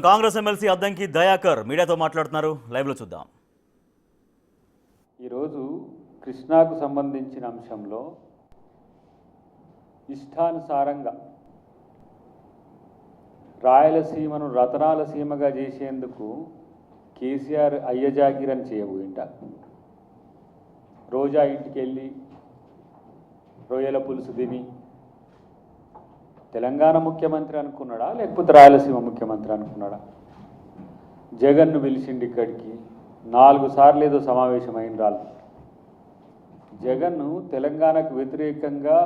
Congress MLC Addanki Dayakar మీడియాతో మాట్లాడుతున్నారు. లైవ్లో చూద్దాం. ఈరోజు కృష్ణాకు సంబంధించిన అంశంలో ఇష్టానుసారంగా రాయలసీమను రతనాల సీమగా చేసేందుకు కేసీఆర్ అయ్యజాగిరని చేయబోయింట. రోజా ఇంటికి వెళ్ళి రొయ్యల పులుసు తిని తెలంగాణ ముఖ్యమంత్రి అనుకున్నాడా, లేకపోతే రాయలసీమ ముఖ్యమంత్రి అనుకున్నాడా? జగన్ను పిలిచిండి ఇక్కడికి 4 సార్లు ఏదో సమావేశమైన రాళ్ళు. జగన్ను తెలంగాణకు వ్యతిరేకంగా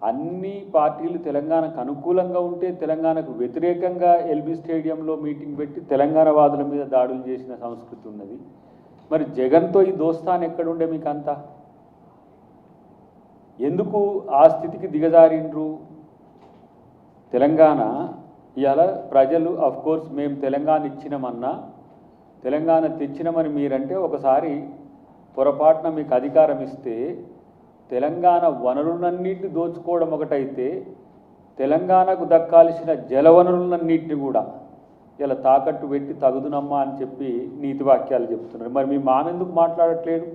అన్ని పార్టీలు తెలంగాణకు అనుకూలంగా ఉంటే తెలంగాణకు వ్యతిరేకంగా ఎల్బీ స్టేడియంలో మీటింగ్ పెట్టి తెలంగాణ వాదుల మీద దాడులు చేసిన సంస్కృతి ఉన్నది. మరి జగన్తో ఈ దోస్తాన్ ఎక్కడుండే మీకు అంతా? ఎందుకు ఆ స్థితికి దిగజారిండ్రు? తెలంగాణ ఇవాళ ప్రజలు కోర్స్ మేము తెలంగాణ ఇచ్చినామన్నా, తెలంగాణ తెచ్చినామని మీరంటే ఒకసారి పొరపాటున మీకు అధికారం ఇస్తే తెలంగాణ వనరులన్నింటినీ దోచుకోవడం ఒకటైతే తెలంగాణకు దక్కాల్సిన జలవనరులన్నింటినీ కూడా ఇలా తాకట్టు పెట్టి తగుదునమ్మా అని చెప్పి నీతి వాక్యాలు చెప్తున్నారు. మరి మీ మామ ఎందుకు మాట్లాడట్లేడు?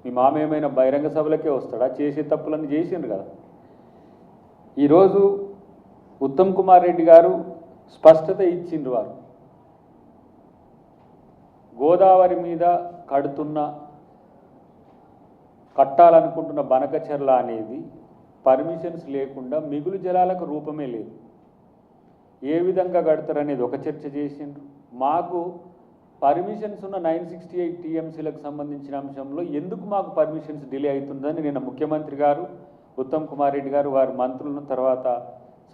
మీ మామ ఏమైనా బహిరంగ సభలకే వస్తాడా? చేసే తప్పులన్నీ చేసిండ్రు కదా. ఈరోజు ఉత్తమ్ కుమార్ రెడ్డి గారు స్పష్టత ఇచ్చిండ్రు. వారు గోదావరి మీద కట్టాలనుకుంటున్న బనకచెర్ల అనేది పర్మిషన్స్ లేకుండా మిగులు జలాలకు రూపమే లేదు. ఏ విధంగా కడతారనేది ఒక చర్చ చేసిండ్రు. మాకు పర్మిషన్స్ ఉన్న 968 టీఎంసీలకు సంబంధించిన అంశంలో ఎందుకు మాకు పర్మిషన్స్ డిలే అవుతుందని నిన్న ముఖ్యమంత్రి గారు ఉత్తమ్ కుమార్ రెడ్డి గారు వారి మంత్రులను తర్వాత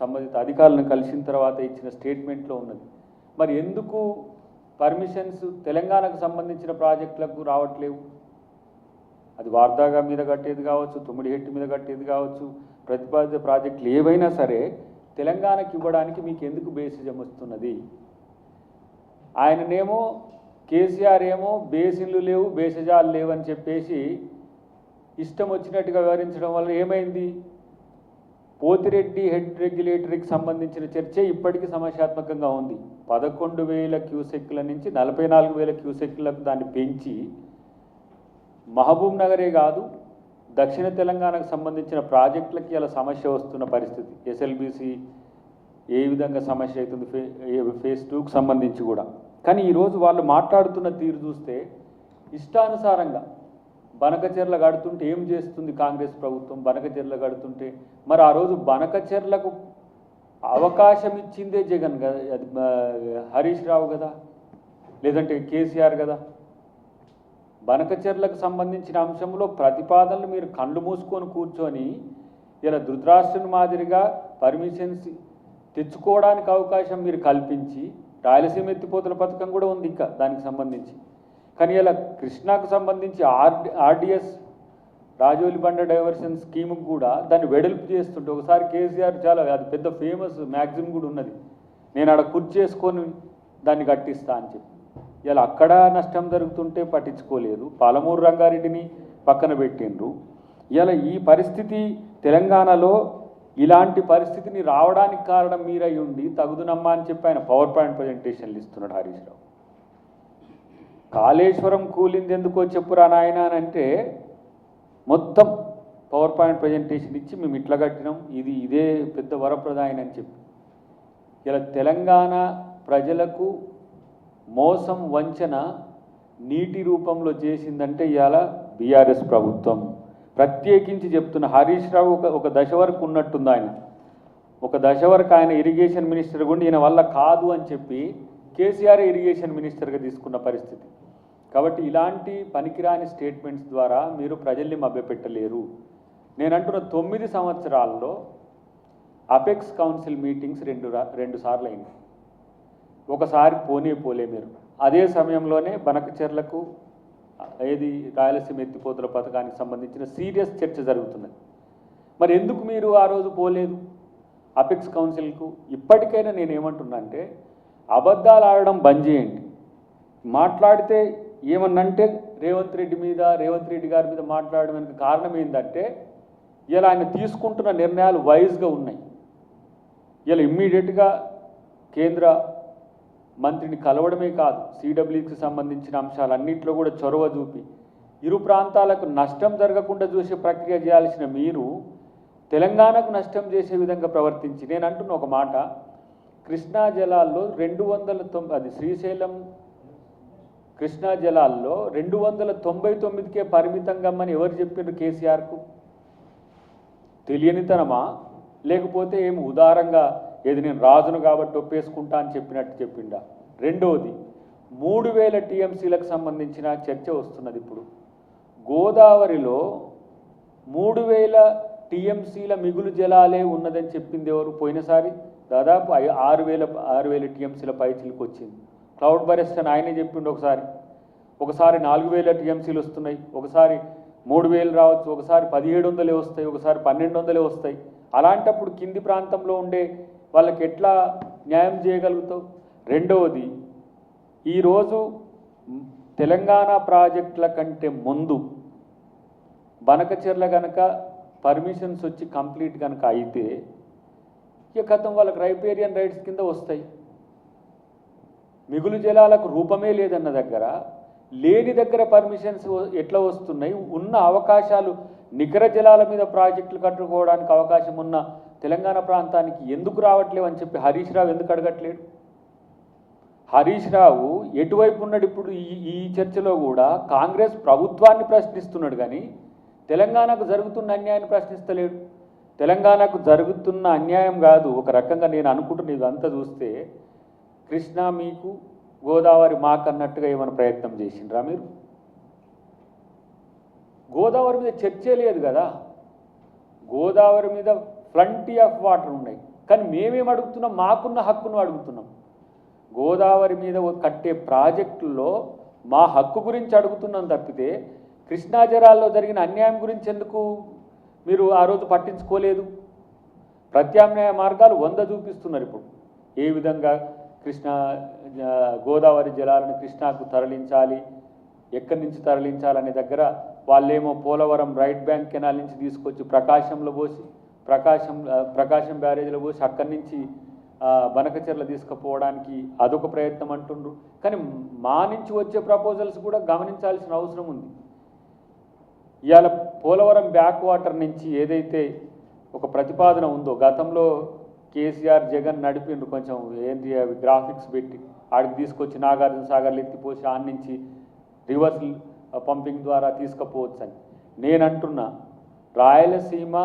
సంబంధిత అధికారులను కలిసిన తర్వాత ఇచ్చిన స్టేట్మెంట్లో ఉన్నది. మరి ఎందుకు పర్మిషన్స్ తెలంగాణకు సంబంధించిన ప్రాజెక్టులకు రావట్లేవు? అది వార్దాగా మీద కట్టేది కావచ్చు, తుమ్మిడిహెట్టి మీద కట్టేది కావచ్చు, ప్రతిపాదిత ప్రాజెక్టులు ఏవైనా సరే తెలంగాణకి ఇవ్వడానికి మీకు ఎందుకు బేసిజం వస్తున్నది? ఆయననేమో కేసీఆర్ ఏమో బేసిన్లు లేవు, బేసజాలు లేవు అని చెప్పేసి ఇష్టం వచ్చినట్టుగా వివరించడం వల్ల ఏమైంది? పోతిరెడ్డి హెడ్ రెగ్యులేటరీకి సంబంధించిన చర్చ ఇప్పటికీ సమస్యాత్మకంగా ఉంది. 11,000 క్యూసెక్ల నుంచి 44,000 క్యూసెక్లకు దాన్ని పెంచి మహబూబ్ నగరే కాదు దక్షిణ తెలంగాణకు సంబంధించిన ప్రాజెక్టులకి ఇలా సమస్య వస్తున్న పరిస్థితి. ఎస్ఎల్బీసీ ఏ విధంగా సమస్య అవుతుంది ఫేజ్ 2కు సంబంధించి కూడా. కానీ ఈరోజు వాళ్ళు మాట్లాడుతున్న తీరు చూస్తే ఇష్టానుసారంగా బనకచెర్ల కడుతుంటే ఏం చేస్తుంది కాంగ్రెస్ ప్రభుత్వం? బనకచెర్ల కడుతుంటే మరి ఆ రోజు బనకచెర్లకు అవకాశం ఇచ్చిందే జగన్ కదా, హరీష్ రావు కదా, లేదంటే కేసీఆర్ కదా. బనకచెర్లకు సంబంధించిన అంశంలో ప్రతిపాదనలు మీరు కళ్ళు మూసుకొని కూర్చొని ఇలా ధృతరాష్ట్రుని మాదిరిగా పర్మిషన్స్ తెచ్చుకోవడానికి అవకాశం మీరు కల్పించి, రాయలసీమ ఎత్తిపోతల పథకం కూడా ఉంది ఇంకా దానికి సంబంధించి. కానీ ఇలా కృష్ణాకు సంబంధించి ఆర్డిఎస్ రాజోలి బండ డైవర్షన్ స్కీముకు కూడా దాన్ని వెడల్పు చేస్తుంటే ఒకసారి కేసీఆర్ చాలా అది పెద్ద ఫేమస్ మ్యాగ్జిమ్ కూడా ఉన్నది, నేను ఆడ కుర్చేసుకొని దాన్ని కట్టిస్తా అని చెప్పి. ఇలా అక్కడ నష్టం జరుగుతుంటే పట్టించుకోలేదు. పాలమూరు రంగారెడ్డిని పక్కన పెట్టిండ్రు. ఇలా ఈ పరిస్థితి తెలంగాణలో ఇలాంటి పరిస్థితిని రావడానికి కారణం మీరై ఉండి తగుదునమ్మా అని చెప్పి ఆయన పవర్ పాయింట్ ప్రజెంటేషన్లు ఇస్తున్నాడు హరీష్ రావు. కాళేశ్వరం కూలింది ఎందుకో చెప్పురా నాయన అని అంటే మొత్తం పవర్ పాయింట్ ప్రజెంటేషన్ ఇచ్చి మేము ఇట్లా కట్టినాం, ఇదే పెద్ద వరప్రదాయని అని చెప్పి ఇలా తెలంగాణ ప్రజలకు మోసం వంచన నీటి రూపంలో చేసిందంటే ఇవాళ బీఆర్ఎస్ ప్రభుత్వం. ప్రత్యేకించి చెప్తున్న హరీష్ రావు ఒక దశ వరకు ఉన్నట్టుంది. ఆయన ఒక దశ వరకు ఆయన ఇరిగేషన్ మినిస్టర్ కూడా ఈయన వల్ల కాదు అని చెప్పి కేసీఆర్ ఇరిగేషన్ మినిస్టర్గా తీసుకున్న పరిస్థితి. కాబట్టి ఇలాంటి పనికిరాని స్టేట్మెంట్స్ ద్వారా మీరు ప్రజల్ని మభ్యపెట్టలేరు. నేను అంటున్న 9 సంవత్సరాల్లో అపెక్స్ కౌన్సిల్ మీటింగ్స్ రెండు సార్లు అయింది. ఒకసారి పోలే మీరు. అదే సమయంలోనే బనకచెర్లకు ఏది రాయలసీమ ఎత్తిపోతల పథకానికి సంబంధించిన సీరియస్ చర్చ జరుగుతున్నది. మరి ఎందుకు మీరు ఆ రోజు పోలేదు అపెక్స్ కౌన్సిల్కు? ఇప్పటికైనా నేను ఏమంటున్నా అంటే అబద్ధాలు ఆడడం బంద్ చేయండి. మాట్లాడితే ఏమన్నంటే రేవంత్ రెడ్డి గారి మీద మాట్లాడడానికి కారణం ఏంటంటే ఇలా ఆయన తీసుకుంటున్న నిర్ణయాలు వైజ్గా ఉన్నాయి. ఇలా ఇమ్మీడియట్గా కేంద్ర మంత్రిని కలవడమే కాదు, సిడబ్ల్యూకి సంబంధించిన అంశాలన్నింటిలో కూడా చొరవ చూపి ఇరు ప్రాంతాలకు నష్టం జరగకుండా చూసే ప్రక్రియ చేయాల్సిన మీరు తెలంగాణకు నష్టం చేసే విధంగా ప్రవర్తించి, నేను అంటున్న ఒక మాట, కృష్ణా జలాల్లో 290 అది శ్రీశైలం కృష్ణా జలాల్లో 299కే పరిమితం కమ్మని ఎవరు చెప్పిండ్రు కేసీఆర్కు? తెలియనితనమా, లేకపోతే ఏమి ఉదారంగా ఏది నేను రాజును కాబట్టి ఒప్పేసుకుంటా అని చెప్పినట్టు చెప్పిండా? రెండవది, 3000 టీఎంసీలకు సంబంధించిన చర్చ వస్తున్నది. ఇప్పుడు గోదావరిలో 3000 టీఎంసీల మిగులు జలాలే ఉన్నదని చెప్పింది ఎవరు? పోయినసారి దాదాపు 6,000 టీఎంసీల పైచిలకు వచ్చింది. క్లౌడ్ బరెస్ట్ అని ఆయనే చెప్పిండు. ఒకసారి 4,000 టీఎంసీలు వస్తున్నాయి, ఒకసారి 3,000 రావచ్చు, ఒకసారి 1,700 వస్తాయి, ఒకసారి 1,200 వస్తాయి. అలాంటప్పుడు కింది ప్రాంతంలో ఉండే వాళ్ళకి ఎట్లా న్యాయం చేయగలుగుతావు? రెండవది, ఈరోజు తెలంగాణ ప్రాజెక్టుల కంటే ముందు బనకచెర్ల కనుక పర్మిషన్స్ వచ్చి కంప్లీట్ కనుక అయితే ఇక కథం వాళ్ళకి రైపేరియన్ రైట్స్ కింద వస్తాయి. మిగులు జలాలకు రూపమే లేదన్న దగ్గర, లేని దగ్గర పర్మిషన్స్ ఎట్లా వస్తున్నాయి? ఉన్న అవకాశాలు, నికర జలాల మీద ప్రాజెక్టులు కట్టుకోవడానికి అవకాశం ఉన్న తెలంగాణ ప్రాంతానికి ఎందుకు రావట్లేవు అని చెప్పి హరీష్ రావు ఎందుకు అడగట్లేడు? హరీష్ రావు ఎటువైపు ఉన్నాడు ఇప్పుడు? ఈ చర్చలో కూడా కాంగ్రెస్ ప్రభుత్వాన్ని ప్రశ్నిస్తున్నాడు, కానీ తెలంగాణకు జరుగుతున్న అన్యాయాన్ని ప్రశ్నిస్తలేడు. తెలంగాణకు జరుగుతున్న అన్యాయం కాదు, ఒక రకంగా నేను అనుకుంటున్న ఇదంతా చూస్తే కృష్ణా మీకు, గోదావరి మాకన్నట్టుగా ఏమైనా ప్రయత్నం చేసిండ్రా మీరు? గోదావరి మీద చర్చే లేదు కదా. గోదావరి మీద ప్లంటీ ఆఫ్ వాటర్ ఉన్నాయి, కానీ మేమేం అడుగుతున్నాం? మాకున్న హక్కును అడుగుతున్నాం. గోదావరి మీద కట్టే ప్రాజెక్టుల్లో మా హక్కు గురించి అడుగుతున్నాం తప్పితే కృష్ణా జలాల్లో జరిగిన అన్యాయం గురించి ఎందుకు మీరు ఆ రోజు పట్టించుకోలేదు? ప్రత్యామ్నాయ మార్గాలు 100 చూపిస్తున్నారు. ఇప్పుడు ఏ విధంగా గోదావరి జలాలను కృష్ణాకు తరలించాలి, ఎక్కడి నుంచి తరలించాలనే దగ్గర వాళ్ళేమో పోలవరం రైట్ బ్యాంక్ కెనాల్ నుంచి తీసుకొచ్చి ప్రకాశంలో పోసి, ప్రకాశం బ్యారేజ్లో పోసి అక్కడి నుంచి బనకచెర్ల తీసుకుపోవడానికి అదొక ప్రయత్నం అంటుండ్రు. కానీ మా నుంచి వచ్చే ప్రపోజల్స్ కూడా గమనించాల్సిన అవసరం ఉంది. ఇవాళ పోలవరం బ్యాక్ వాటర్ నుంచి ఏదైతే ఒక ప్రతిపాదన ఉందో, గతంలో కేసీఆర్ జగన్ నడిపిండ్రు, కొంచెం ఏంటి అవి గ్రాఫిక్స్ పెట్టి ఆడికి తీసుకొచ్చి నాగార్జున సాగర్లు ఎత్తిపోసి ఆడ నుంచి రివర్స్ పంపింగ్ ద్వారా తీసుకుపోవచ్చు అని. నేను అంటున్నా, రాయలసీమ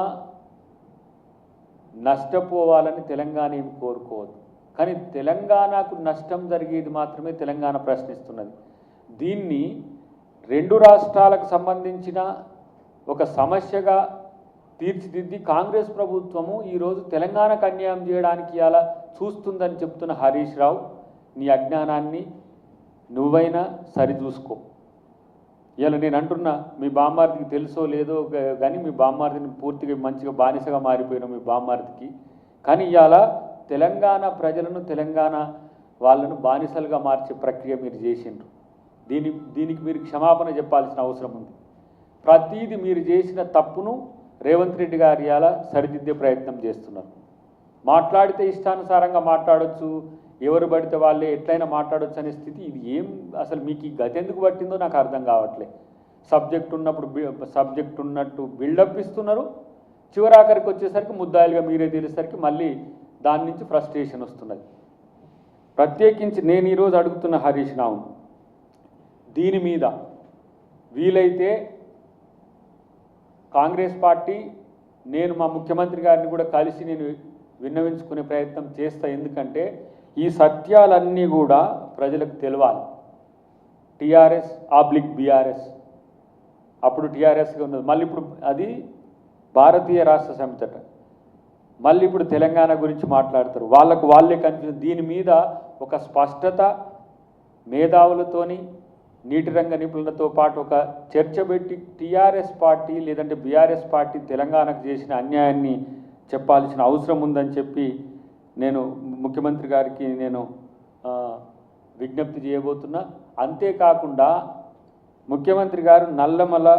నష్టపోవాలని తెలంగాణ ఏమి కోరుకోవద్దు, కానీ తెలంగాణకు నష్టం జరిగేది మాత్రమే తెలంగాణ ప్రశ్నిస్తున్నది. దీన్ని 2 రాష్ట్రాలకు సంబంధించిన ఒక సమస్యగా తీర్చిదిద్ది కాంగ్రెస్ ప్రభుత్వము ఈరోజు తెలంగాణకు అన్యాయం చేయడానికి అలా చూస్తుందని చెప్తున్న హరీష్ రావు, నీ అజ్ఞానాన్ని నువ్వైనా సరిచూసుకో. ఇలా నేను అంటున్నా, మీ బామ్మార్దికి తెలుసో లేదో కానీ మీ బామ్మార్దిని పూర్తిగా మంచిగా బానిసగా మారిపోయిన మీ బామ్మార్దికి, కానీ ఇవాళ తెలంగాణ ప్రజలను, తెలంగాణ వాళ్ళను బానిసలుగా మార్చే ప్రక్రియ మీరు చేసిండ్రు. దీనికి మీరు క్షమాపణ చెప్పాల్సిన అవసరం ఉంది. ప్రతీది మీరు చేసిన తప్పును రేవంత్ రెడ్డి గారు ఇవాళ సరిదిద్దే ప్రయత్నం చేస్తున్నారు. మాట్లాడితే ఇష్టానుసారంగా మాట్లాడవచ్చు, ఎవరు పడితే వాళ్ళే ఎట్లయినా మాట్లాడవచ్చు అనే స్థితి. ఇది ఏం అసలు మీకు ఈ గతి ఎందుకు పట్టిందో నాకు అర్థం కావట్లేదు. సబ్జెక్ట్ ఉన్నట్టు బిల్డప్ ఇస్తున్నారు, చివరాఖరికి వచ్చేసరికి ముద్దాయిలుగా మీరే తెలిసేసరికి మళ్ళీ దాని నుంచి ఫ్రస్ట్రేషన్ వస్తున్నది. ప్రత్యేకించి నేను ఈరోజు అడుగుతున్న హరీష్ రావు, దీని మీద వీలైతే కాంగ్రెస్ పార్టీ, నేను మా ముఖ్యమంత్రి గారిని కూడా కలిసి నేను విన్నవించుకునే ప్రయత్నం చేస్తా. ఎందుకంటే ఈ సత్యాలన్నీ కూడా ప్రజలకు తెలవాలి. టీఆర్ఎస్/బీఆర్ఎస్, అప్పుడు టీఆర్ఎస్గా ఉన్నది, మళ్ళీ ఇప్పుడు అది భారతీయ రాష్ట్ర సమితి అట, మళ్ళీ ఇప్పుడు తెలంగాణ గురించి మాట్లాడతారు. వాళ్ళే కన్ఫ్యూజన్. దీని మీద ఒక స్పష్టత మేధావులతోని, నీటి రంగ నిపుణులతో పాటు ఒక చర్చ పెట్టి టీఆర్ఎస్ పార్టీ లేదంటే బీఆర్ఎస్ పార్టీ తెలంగాణకు చేసిన అన్యాయాన్ని చెప్పాల్సిన అవసరం ఉందని చెప్పి నేను ముఖ్యమంత్రి గారికి నేను విజ్ఞప్తి చేయబోతున్నా. అంతేకాకుండా ముఖ్యమంత్రి గారు నల్లమల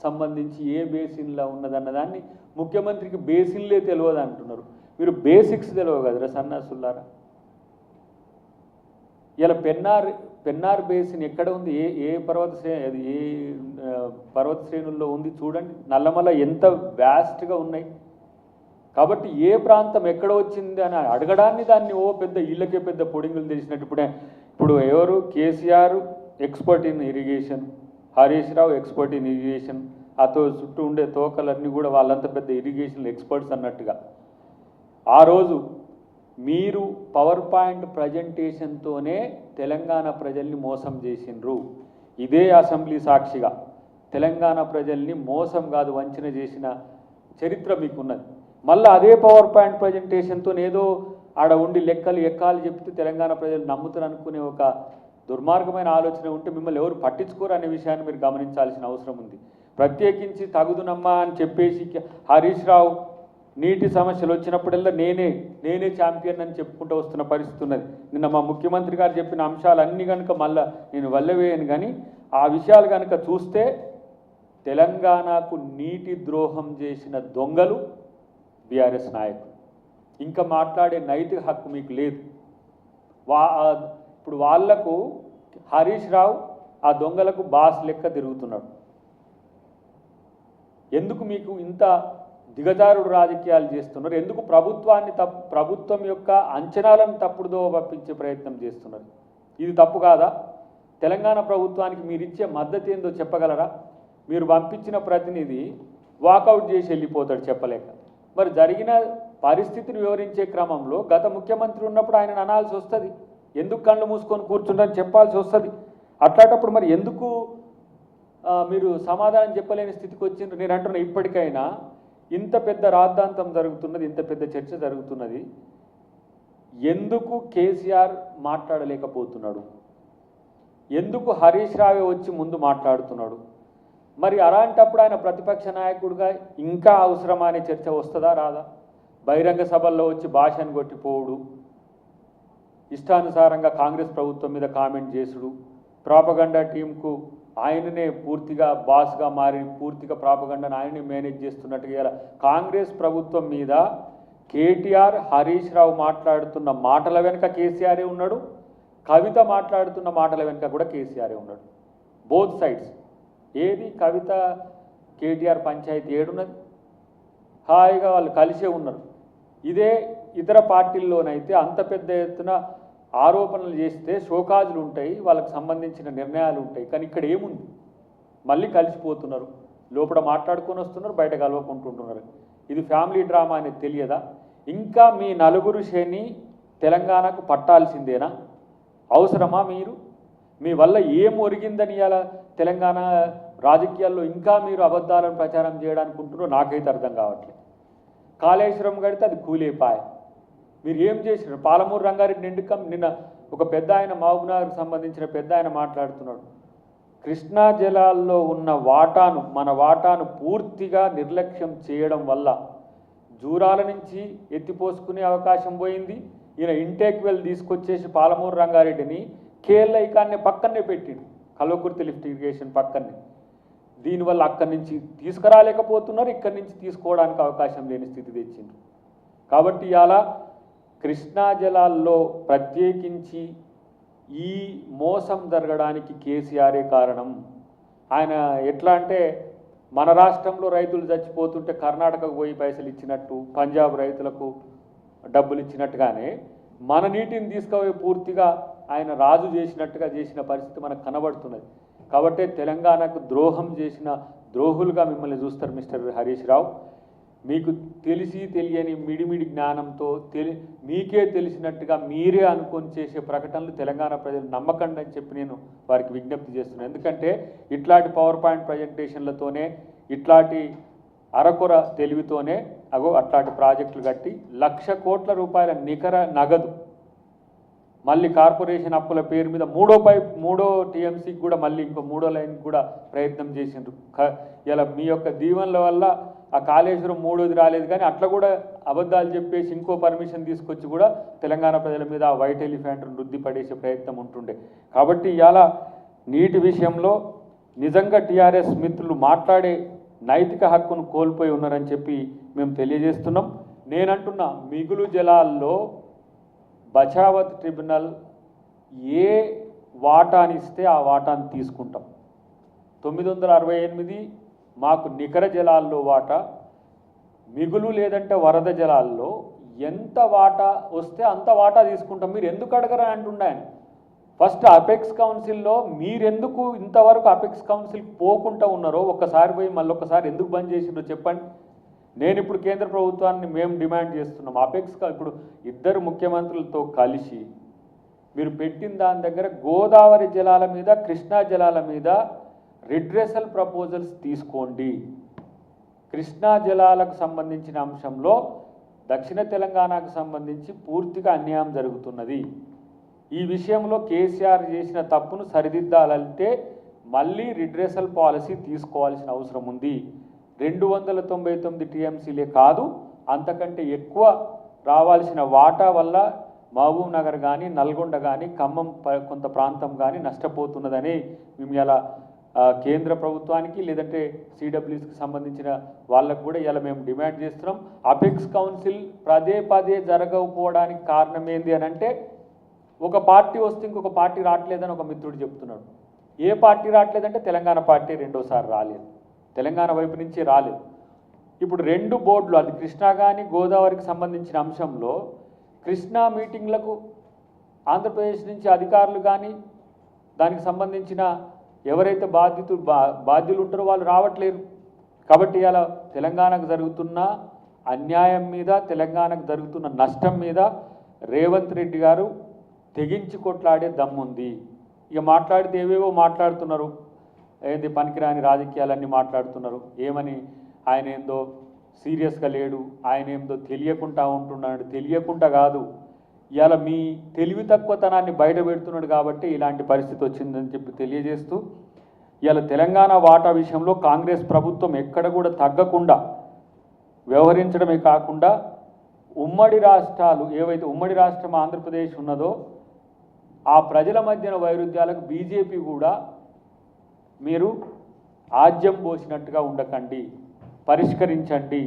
సంబంధించి ఏ బేసిన్లో ఉన్నదన్నదాన్ని ముఖ్యమంత్రికి బేసిన్లే తెలియదు అంటున్నారు. మీరు బేసిక్స్ తెలియవు కదరా సన్నాసులారా. ఇలా పెన్నార్ బేసిన్ ఎక్కడ ఉంది, ఏ పర్వత శ్రేణి, అది ఏ పర్వత శ్రేణుల్లో ఉంది చూడండి. నల్లమల ఎంత వ్యాస్ట్గా ఉన్నాయి. కాబట్టి ఏ ప్రాంతం ఎక్కడ వచ్చింది అని అడగడాన్ని దాన్ని పెద్ద ఇళ్ళకే పెద్ద పొడింగులు తెలిసినట్టు. ఇప్పుడు ఎవరు KCR expert in irrigation, Harish Rao expert in irrigation, చుట్టూ ఉండే తోకలన్నీ కూడా వాళ్ళంతా పెద్ద ఇరిగేషన్ ఎక్స్పర్ట్స్ అన్నట్టుగా. ఆ రోజు మీరు పవర్ పాయింట్ ప్రజెంటేషన్తోనే తెలంగాణ ప్రజల్ని మోసం చేసిండ్రు. ఇదే అసెంబ్లీ సాక్షిగా తెలంగాణ ప్రజల్ని మోసం కాదు వంచన చేసిన చరిత్ర మీకున్నది. మళ్ళీ అదే పవర్ పాయింట్ ప్రజెంటేషన్తో ఏదో ఆడ ఉండి లెక్కలు ఎక్కాలు చెప్తే తెలంగాణ ప్రజలు నమ్ముతారు అనుకునే ఒక దుర్మార్గమైన ఆలోచన ఉంటే మిమ్మల్ని ఎవరు పట్టించుకోరు అనే విషయాన్ని మీరు గమనించాల్సిన అవసరం ఉంది. ప్రత్యేకించి తగుదునమ్మా అని చెప్పేసి హరీష్ రావు నీటి సమస్యలు వచ్చినప్పుడల్లా నేనే ఛాంపియన్ అని చెప్పుకుంటూ వస్తున్న పరిస్థితి ఉన్నది. నిన్న మా ముఖ్యమంత్రి గారు చెప్పిన అంశాలన్నీ కనుక మళ్ళీ నేను వల్లవేయను, కానీ ఆ విషయాలు కనుక చూస్తే తెలంగాణకు నీటి ద్రోహం చేసిన దొంగలు బీఆర్ఎస్ నాయకులు. ఇంకా మాట్లాడే నైతిక హక్కు మీకు లేదు. ఇప్పుడు వాళ్లకు హరీష్ రావు ఆ దొంగలకు బాస్ లెక్క తిరుగుతున్నాడు. ఎందుకు మీకు ఇంత దిగజారుడు రాజకీయాలు చేస్తున్నారు? ఎందుకు ప్రభుత్వం యొక్క అంచనాలను తప్పుడుదో పంపించే ప్రయత్నం చేస్తున్నారు? ఇది తప్పు కాదా? తెలంగాణ ప్రభుత్వానికి మీరు ఇచ్చే మద్దతు ఏందో చెప్పగలరా? మీరు పంపించిన ప్రతినిధి వాకౌట్ చేసి వెళ్ళిపోతాడు చెప్పలేక. మరి జరిగిన పరిస్థితిని వివరించే క్రమంలో గత ముఖ్యమంత్రి ఉన్నప్పుడు ఆయన అనాల్సి వస్తుంది, ఎందుకు కళ్ళు మూసుకొని కూర్చుంటారని చెప్పాల్సి వస్తుంది. అట్లాంటప్పుడు మరి ఎందుకు మీరు సమాధానం చెప్పలేని స్థితికి వచ్చిండ్రు? నేను అంటున్నా, ఇప్పటికైనా ఇంత పెద్ద రాద్ధాంతం జరుగుతున్నది, ఇంత పెద్ద చర్చ జరుగుతున్నది, ఎందుకు కేసీఆర్ మాట్లాడలేకపోతున్నాడు? ఎందుకు హరీష్ రావే వచ్చి ముందు మాట్లాడుతున్నాడు? మరి అలాంటప్పుడు ఆయన ప్రతిపక్ష నాయకుడిగా ఇంకా అవసరమా అనే చర్చ వస్తుందా రాదా? బహిరంగ సభల్లో వచ్చి భాషను కొట్టిపోవుడు, ఇష్టానుసారంగా కాంగ్రెస్ ప్రభుత్వం మీద కామెంట్ చేసుడు, ప్రాపగండా టీంకు ఆయననే పూర్తిగా బాస్గా మారి పూర్తిగా ప్రాపగండాను ఆయనే మేనేజ్ చేస్తున్నట్టుగా ఇలా కాంగ్రెస్ ప్రభుత్వం మీద కేటీఆర్ హరీష్ రావు మాట్లాడుతున్న మాటల వెనుక కేసీఆరే ఉన్నాడు, కవిత మాట్లాడుతున్న మాటల వెనుక కూడా కేసీఆరే ఉన్నాడు. Both sides. ఏది కవిత కేటీఆర్ పంచాయతీ ఏడున్నది? హాయిగా వాళ్ళు కలిసే ఉన్నారు. ఇదే ఇతర పార్టీల్లోనైతే అంత పెద్ద ఎత్తున ఆరోపణలు చేస్తే షోకాజులు ఉంటాయి, వాళ్ళకి సంబంధించిన నిర్ణయాలు ఉంటాయి. కానీ ఇక్కడ ఏముంది? మళ్ళీ కలిసిపోతున్నారు, లోపల మాట్లాడుకొని వస్తున్నారు, బయట కలవకుంటుంటున్నారు. ఇది ఫ్యామిలీ డ్రామా అనేది తెలియదా? ఇంకా మీ నలుగురు శని తెలంగాణకు పట్టాల్సిందేనా? అవసరమా? మీ వల్ల ఏం ఒరిగిందని ఇలా తెలంగాణ రాజకీయాల్లో ఇంకా మీరు అబద్ధాలను ప్రచారం చేయడానుకుంటున్నారో నాకైతే అర్థం కావట్లేదు. కాళేశ్వరం కడితే అది కూలేపాయ. మీరు ఏం చేసినారు? పాలమూరు రంగారెడ్డి నిన్న ఒక పెద్ద ఆయన మహబూబ్నగర్కు సంబంధించిన పెద్ద ఆయన మాట్లాడుతున్నాడు, కృష్ణా జలాల్లో ఉన్న మన వాటాను పూర్తిగా నిర్లక్ష్యం చేయడం వల్ల జూరాల నుంచి ఎత్తిపోసుకునే అవకాశం పోయింది. ఈయన ఇంటేక్ వెల్ తీసుకొచ్చేసి పాలమూరు రంగారెడ్డిని కేఎల్ఐకాన్ని పక్కనే పెట్టిండు, కల్వకుర్తి లిఫ్ట్ ఇరిగేషన్ పక్కనే. దీనివల్ల అక్కడి నుంచి తీసుకురాలేకపోతున్నారు, ఇక్కడి నుంచి తీసుకోవడానికి అవకాశం లేని స్థితి తెచ్చిండ్రు. కాబట్టి ఇలా కృష్ణా జలాల్లో ప్రత్యేకించి ఈ మోసం జరగడానికి కేసీఆరే కారణం. ఆయన ఎట్లా అంటే మన రాష్ట్రంలో రైతులు చచ్చిపోతుంటే కర్ణాటకకు పోయి పైసలు ఇచ్చినట్టు, పంజాబ్ రైతులకు డబ్బులు ఇచ్చినట్టుగానే మన నీటిని తీసుకుపోయి పూర్తిగా ఆయన రాజు చేసినట్టుగా చేసిన పరిస్థితి మనకు కనబడుతున్నది. కాబట్టి తెలంగాణకు ద్రోహం చేసిన ద్రోహులుగా మిమ్మల్ని చూస్తారు మిస్టర్ హరీష్ రావు. మీకు తెలిసి తెలియని మిడిమిడి జ్ఞానంతో మీకే తెలిసినట్టుగా మీరే అనుకొని చేసే ప్రకటనలు తెలంగాణ ప్రజలు నమ్మకండి అని చెప్పి నేను వారికి విజ్ఞప్తి చేస్తున్నాను. ఎందుకంటే ఇట్లాంటి పవర్ పాయింట్ ప్రజెంటేషన్లతోనే, ఇట్లాంటి అరకొర తెలివితోనే అట్లాంటి ప్రాజెక్టులు కట్టి 1,00,000 కోట్ల రూపాయల నికర నగదు మళ్ళీ కార్పొరేషన్ అప్పుల పేరు మీద మూడో టీఎంసీకి కూడా మళ్ళీ ఇంకో 3వ లైన్ కూడా ప్రయత్నం చేసిండ్రు. ఇలా మీ యొక్క దీవెనల వల్ల ఆ కాళేశ్వరం 3వది రాలేదు, కానీ అట్లా కూడా అబద్ధాలు చెప్పేసి ఇంకో పర్మిషన్ తీసుకొచ్చి కూడా తెలంగాణ ప్రజల మీద ఆ వైట్ ఎలిఫెంట్ను వృద్ధి పడేసే ప్రయత్నం ఉంటుండే. కాబట్టి ఇవాళ నీటి విషయంలో నిజంగా టీఆర్ఎస్ మిత్రులు మాట్లాడే నైతిక హక్కును కోల్పోయి ఉన్నారని చెప్పి మేము తెలియజేస్తున్నాం. నేనంటున్నా, మిగులు జలాల్లో బచావత్ ట్రిబ్యునల్ ఏ వాటాని ఇస్తే ఆ వాటాని తీసుకుంటాం. 968 మాకు నికర జలాల్లో వాటా, మిగులు లేదంటే వరద జలాల్లో ఎంత వాటా వస్తే అంత వాటా తీసుకుంటాం. మీరు ఎందుకు అడగరా అంటుండే ఆయన. ఫస్ట్ అపెక్స్ కౌన్సిల్లో మీరెందుకు ఇంతవరకు అపెక్స్ కౌన్సిల్కి పోకుండా ఉన్నారో ఒక్కసారి పోయి మళ్ళొక్కసారి ఎందుకు బంద్ చేసిండ్రో చెప్పండి. నేను ఇప్పుడు కేంద్ర ప్రభుత్వాన్ని మేము డిమాండ్ చేస్తున్నాం. అపెక్స్ ఇప్పుడు ఇద్దరు ముఖ్యమంత్రులతో కలిసి మీరు పెట్టిన దాని దగ్గర గోదావరి జలాల మీద, కృష్ణా జలాల మీద రిడ్రెసల్ ప్రపోజల్స్ తీసుకోండి. కృష్ణా జలాలకు సంబంధించిన అంశంలో దక్షిణ తెలంగాణకు సంబంధించి పూర్తిగా అన్యాయం జరుగుతున్నది. ఈ విషయంలో కేసీఆర్ చేసిన తప్పును సరిదిద్దాలంటే మళ్ళీ రిడ్రెసల్ పాలసీ తీసుకోవాల్సిన అవసరం ఉంది. 299 టీఎంసీలే కాదు, అంతకంటే ఎక్కువ రావాల్సిన వాటా వల్ల మహబూబ్ నగర్ కానీ, నల్గొండ కానీ, ఖమ్మం కొంత ప్రాంతం కానీ నష్టపోతున్నదని మేము ఇలా కేంద్ర ప్రభుత్వానికి లేదంటే సిడబ్ల్యూస్కి సంబంధించిన వాళ్ళకు కూడా ఇలా మేము డిమాండ్ చేస్తున్నాం. అపెక్స్ కౌన్సిల్ పదే జరగకపోవడానికి కారణం ఏంది అని అంటే, ఒక పార్టీ వస్తే ఇంకొక పార్టీ రావట్లేదని ఒక మిత్రుడు చెప్తున్నాడు. ఏ పార్టీ రావట్లేదంటే తెలంగాణ పార్టీ రెండోసారి రాలేదు, తెలంగాణ వైపు నుంచి రాలేదు. ఇప్పుడు 2 బోర్డులు, అది కృష్ణా కానీ గోదావరికి సంబంధించిన అంశంలో కృష్ణా మీటింగ్లకు ఆంధ్రప్రదేశ్ నుంచి అధికారులు కానీ దానికి సంబంధించిన ఎవరైతే బాధ్యులు ఉంటారో వాళ్ళు రావట్లేరు. కాబట్టి ఇలా తెలంగాణకు జరుగుతున్న అన్యాయం మీద, తెలంగాణకు జరుగుతున్న నష్టం మీద రేవంత్ రెడ్డి గారు తెగించి కొట్లాడే దమ్ముంది. ఇక మాట్లాడితే ఏవేవో మాట్లాడుతున్నారు, ఏంది పనికిరాని రాజకీయాలన్నీ మాట్లాడుతున్నారు. ఏమని ఆయన ఏందో సీరియస్గా లేడు, ఆయన ఏందో తెలియకుండా ఉంటున్నాడు. తెలియకుండా కాదు, ఇవాళ మీ తెలివి తక్కువతనాన్ని బయట పెడుతున్నాడు కాబట్టి ఇలాంటి పరిస్థితి వచ్చిందని చెప్పి తెలియజేస్తూ, ఇవాళ తెలంగాణ వాటా విషయంలో కాంగ్రెస్ ప్రభుత్వం ఎక్కడ కూడా తగ్గకుండా వ్యవహరించడమే కాకుండా ఉమ్మడి రాష్ట్రాలు ఏవైతే ఉమ్మడి రాష్ట్రం ఆంధ్రప్రదేశ్ ఉన్నదో ఆ ప్రజల మధ్యన వైరుధ్యాలకు బీజేపీ కూడా మీరు ఆజ్యం పోసినట్టుగా ఉండకండి, పరిష్కరించండి.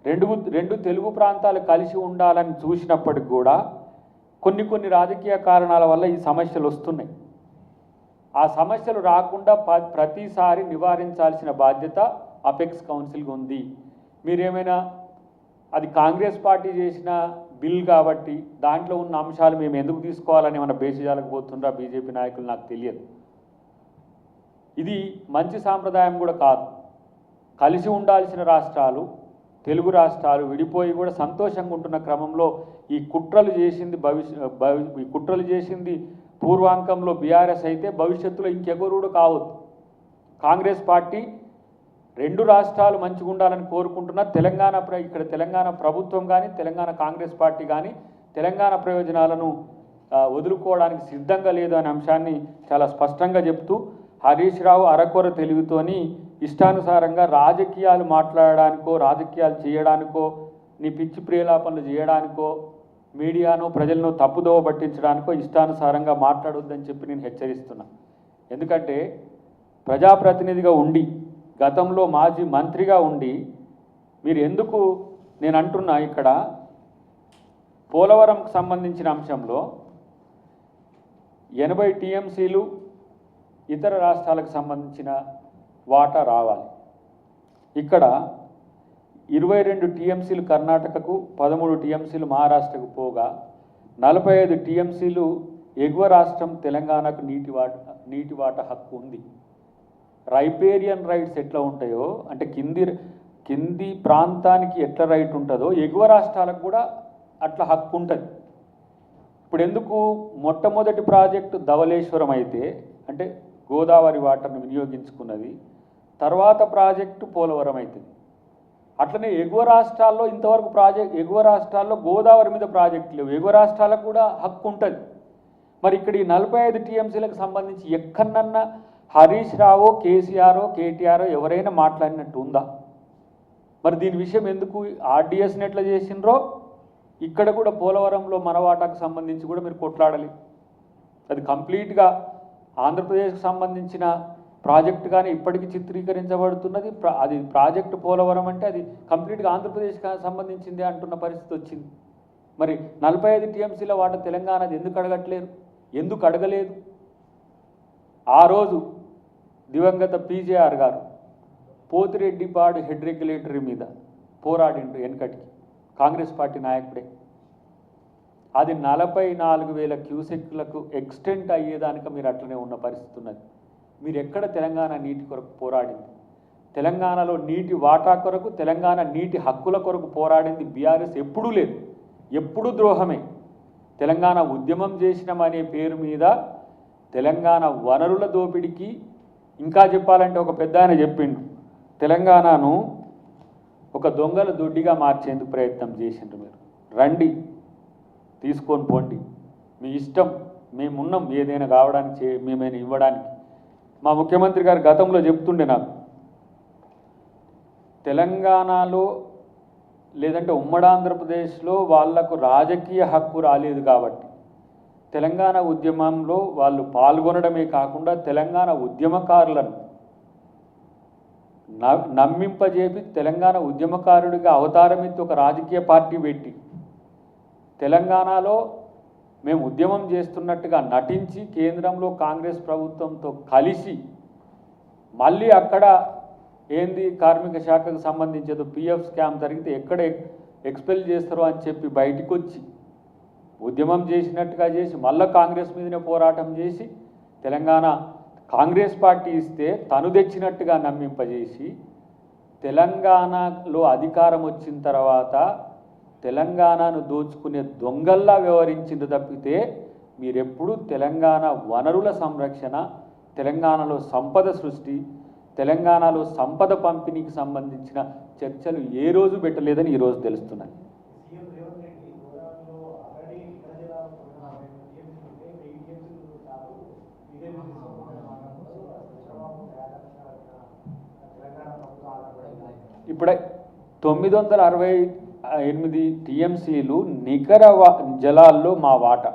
రెండు తెలుగు ప్రాంతాలు కలిసి ఉండాలని చూసినప్పటికి కూడా కొన్ని రాజకీయ కారణాల వల్ల ఈ సమస్యలు వస్తున్నాయి. ఆ సమస్యలు రాకుండా ప్రతిసారి నివారించాల్సిన బాధ్యత అపెక్స్ కౌన్సిల్కి ఉంది. మీరేమైనా అది కాంగ్రెస్ పార్టీ చేసిన బిల్ కాబట్టి దాంట్లో ఉన్న అంశాలు మేము ఎందుకు తీసుకోవాలని ఏమైనా బేసిజాలకు పోతుండ్రా బీజేపీ నాయకులు, నాకు తెలియదు. ఇది మంచి సాంప్రదాయం కూడా కాదు. కలిసి ఉండాల్సిన రాష్ట్రాలు, తెలుగు రాష్ట్రాలు విడిపోయి కూడా సంతోషంగా ఉంటున్న క్రమంలో ఈ కుట్రలు చేసింది పూర్వాంకంలో బీఆర్ఎస్ అయితే భవిష్యత్తులో ఇంకెవరు కావద్దు. కాంగ్రెస్ పార్టీ 2 రాష్ట్రాలు మంచిగా ఉండాలని కోరుకుంటున్న ఇక్కడ తెలంగాణ ప్రభుత్వం కానీ, తెలంగాణ కాంగ్రెస్ పార్టీ కానీ తెలంగాణ ప్రయోజనాలను వదులుకోవడానికి సిద్ధంగా లేదు అనే అంశాన్ని చాలా స్పష్టంగా చెప్తూ, హరీష్ రావు అరకొర తెలివితోని ఇష్టానుసారంగా రాజకీయాలు మాట్లాడడానికో, రాజకీయాలు చేయడానికో, నీ పిచ్చి ప్రియలాపనలు చేయడానికో, మీడియాను ప్రజలను తప్పుదోవ పట్టించడానికో ఇష్టానుసారంగా మాట్లాడొద్దని చెప్పి నేను హెచ్చరిస్తున్నా. ఎందుకంటే ప్రజాప్రతినిధిగా ఉండి, గతంలో మాజీ మంత్రిగా ఉండి మీరు ఎందుకు, నేను అంటున్నా ఇక్కడ పోలవరంకు సంబంధించిన అంశంలో 80 టీఎంసీలు ఇతర రాష్ట్రాలకు సంబంధించిన వాటా రావాలి. ఇక్కడ 22 టీఎంసీలు కర్ణాటకకు, 13 టీఎంసీలు మహారాష్ట్రకు పోగా 45 టీఎంసీలు ఎగువ రాష్ట్రం తెలంగాణకు నీటి వాటా హక్కు ఉంది. రైపేరియన్ రైట్స్ ఎట్లా ఉంటాయో, అంటే కింది ప్రాంతానికి ఎట్లా రైట్ ఉంటుందో ఎగువ రాష్ట్రాలకు కూడా అట్లా హక్కు ఉంటుంది. ఇప్పుడు ఎందుకు మొట్టమొదటి ప్రాజెక్టు ధవళేశ్వరం అయితే అంటే గోదావరి వాటర్ను వినియోగించుకున్నది, తర్వాత ప్రాజెక్టు పోలవరం అవుతుంది. అట్లనే ఎగువ రాష్ట్రాల్లో ఇంతవరకు ఎగువ రాష్ట్రాల్లో గోదావరి మీద ప్రాజెక్టు లేవు, ఎగువ రాష్ట్రాలకు కూడా హక్కు ఉంటుంది. మరి ఇక్కడ ఈ 45 టీఎంసీలకు సంబంధించి ఎక్కడన్నా హరీష్ రావో, కేసీఆరో, కేటీఆరో ఎవరైనా మాట్లాడినట్టు ఉందా? మరి దీని విషయం ఎందుకు ఆర్డీఎస్ని ఎట్లా చేసిండ్రో ఇక్కడ కూడా పోలవరంలో మన వాటాకు సంబంధించి కూడా మీరు కొట్లాడాలి. అది కంప్లీట్గా ఆంధ్రప్రదేశ్కి సంబంధించిన ప్రాజెక్టు కానీ ఇప్పటికీ చిత్రీకరించబడుతున్నది. అది ప్రాజెక్టు పోలవరం అంటే అది కంప్లీట్గా ఆంధ్రప్రదేశ్కి సంబంధించింది అంటున్న పరిస్థితి వచ్చింది. మరి 45 టీఎంసీల వాటా తెలంగాణది ఎందుకు అడగట్లేరు? ఎందుకు అడగలేదు? ఆ రోజు దివంగత పీజేఆర్ గారు పోతిరెడ్డిపాడు హెడ్ రెగ్యులేటరీ మీద పోరాడిండు వెనకటికి, కాంగ్రెస్ పార్టీ నాయకుడే. అది 44,000 క్యూసెక్లకు ఎక్స్టెంట్ అయ్యేదానికి మీరు అట్లనే ఉన్న పరిస్థితి ఉన్నది. మీరు ఎక్కడ తెలంగాణ నీటి కొరకు పోరాడింది? తెలంగాణలో నీటి వాటా కొరకు, తెలంగాణ నీటి హక్కుల కొరకు పోరాడింది బీఆర్ఎస్ ఎప్పుడూ లేదు, ఎప్పుడూ ద్రోహమే. తెలంగాణ ఉద్యమం చేసినామనే పేరు మీద తెలంగాణ వనరుల దోపిడికి, ఇంకా చెప్పాలంటే ఒక పెద్ద ఆయన చెప్పిండు, తెలంగాణను ఒక దొంగల దొడ్డిగా మార్చేందుకు ప్రయత్నం చేసిండ్రు. మీరు రండి, తీసుకొని పోండి, మీ ఇష్టం, మేమున్నాం ఏదైనా కావడానికి, మేమైనా ఇవ్వడానికి. మా ముఖ్యమంత్రి గారు గతంలో చెప్తుండే నాకు, తెలంగాణలో లేదంటే ఉమ్మడి ఆంధ్రప్రదేశ్లో వాళ్లకు రాజకీయ హక్కు రాలేదు కాబట్టి తెలంగాణ ఉద్యమంలో వాళ్ళు పాల్గొనడమే కాకుండా తెలంగాణ ఉద్యమకారులను నమ్మింపజేపి తెలంగాణ ఉద్యమకారుడిగా అవతారం ఎత్తి ఒక రాజకీయ పార్టీ పెట్టి తెలంగాణలో మేము ఉద్యమం చేస్తున్నట్టుగా నటించి కేంద్రంలో కాంగ్రెస్ ప్రభుత్వంతో కలిసి మళ్ళీ అక్కడ ఏంది కార్మిక శాఖకు సంబంధించేదో పిఎఫ్ స్కామ్ జరిగితే ఎక్కడ ఎక్స్పెల్ చేస్తారో అని చెప్పి బయటికి వచ్చి ఉద్యమం చేసినట్టుగా చేసి మళ్ళీ కాంగ్రెస్ మీదనే పోరాటం చేసి తెలంగాణ కాంగ్రెస్ పార్టీ ఇస్తే తను తెచ్చినట్టుగా నమ్మింపజేసి తెలంగాణలో అధికారం వచ్చిన తర్వాత తెలంగాణను దోచుకునే దొంగల్లా వ్యవహరించింది తప్పితే మీరెప్పుడు తెలంగాణ వనరుల సంరక్షణ, తెలంగాణలో సంపద సృష్టి, తెలంగాణలో సంపద పంపిణీకి సంబంధించిన చర్చలు ఏ రోజు పెట్టలేదని ఈరోజు తెలుస్తున్నాయి. ఇప్పుడే 968 టీఎంసీలు నికర జలాల్లో మా వాటా.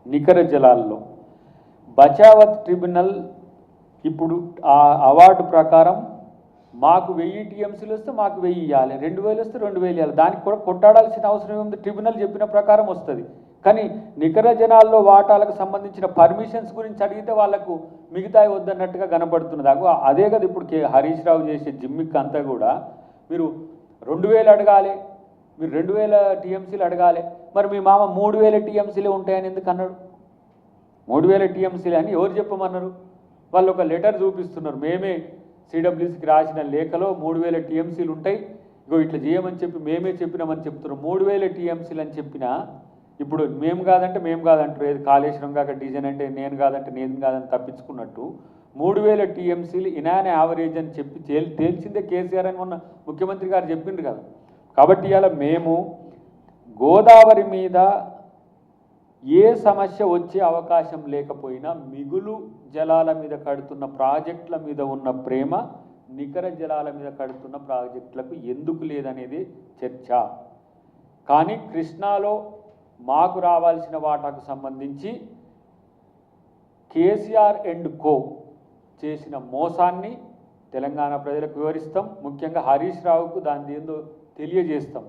నికర జలాల్లో బచావత్ ట్రిబ్యునల్ ఇప్పుడు ఆ అవార్డు ప్రకారం మాకు 1000 టీఎంసీలు వస్తే మాకు 1000 ఇవ్వాలి, 2000 వస్తే 2000 ఇవ్వాలి. దానికి కూడా కొట్టాడాల్సిన అవసరం ఉంది, ట్రిబ్యునల్ చెప్పిన ప్రకారం వస్తుంది. కానీ నికర జనాల్లో వాటాలకు సంబంధించిన పర్మిషన్స్ గురించి అడిగితే వాళ్ళకు మిగతాయి వద్దన్నట్టుగా కనబడుతున్నది. అదే కదా ఇప్పుడు హరీష్ రావు చేసే జిమ్మిక్ అంతా కూడా మీరు 2000 అడగాలి, మీరు 2000 టీఎంసీలు అడగాలి. మరి మీ మామ 3000 టీఎంసీలే ఉంటాయని ఎందుకు అన్నాడు? 3000 టీఎంసీలే అని ఎవరు చెప్పమన్నారు? వాళ్ళు ఒక లెటర్ చూపిస్తున్నారు, మేమే సిడబ్ల్యూసీకి రాసిన లేఖలో 3000 టీఎంసీలు ఉంటాయి, ఇగో ఇట్లా చేయమని చెప్పి మేమే చెప్పినామని చెప్తున్నారు. 3000 టీఎంసీలు అని చెప్పినా ఇప్పుడు మేము కాదంటే మేము కాదంటారు, ఏది కాళేశ్వరం కాక డిజైన్ అంటే నేను కాదంటే నేను కాదని తప్పించుకున్నట్టు 3000 టీఎంసీలు ఇనాన్ యావరేజ్ అని చెప్పి తేల్చిందే కేసీఆర్ అని మొన్న ముఖ్యమంత్రి గారు చెప్పిండ్రు కదా. కాబట్టి ఇలా మేము గోదావరి మీద ఏ సమస్య వచ్చే అవకాశం లేకపోయినా మిగులు జలాల మీద కడుతున్న ప్రాజెక్టుల మీద ఉన్న ప్రేమ నికర జలాల మీద కడుతున్న ప్రాజెక్టులకు ఎందుకు లేదనేది చర్చ. కానీ కృష్ణాలో మాకు రావాల్సిన వాటాకు సంబంధించి కేసీఆర్ అండ్ కో చేసిన మోసాన్ని తెలంగాణ ప్రజలకు వివరిస్తాం. ముఖ్యంగా హరీష్ రావుకు దాని ఏందో తెలియజేస్తాం.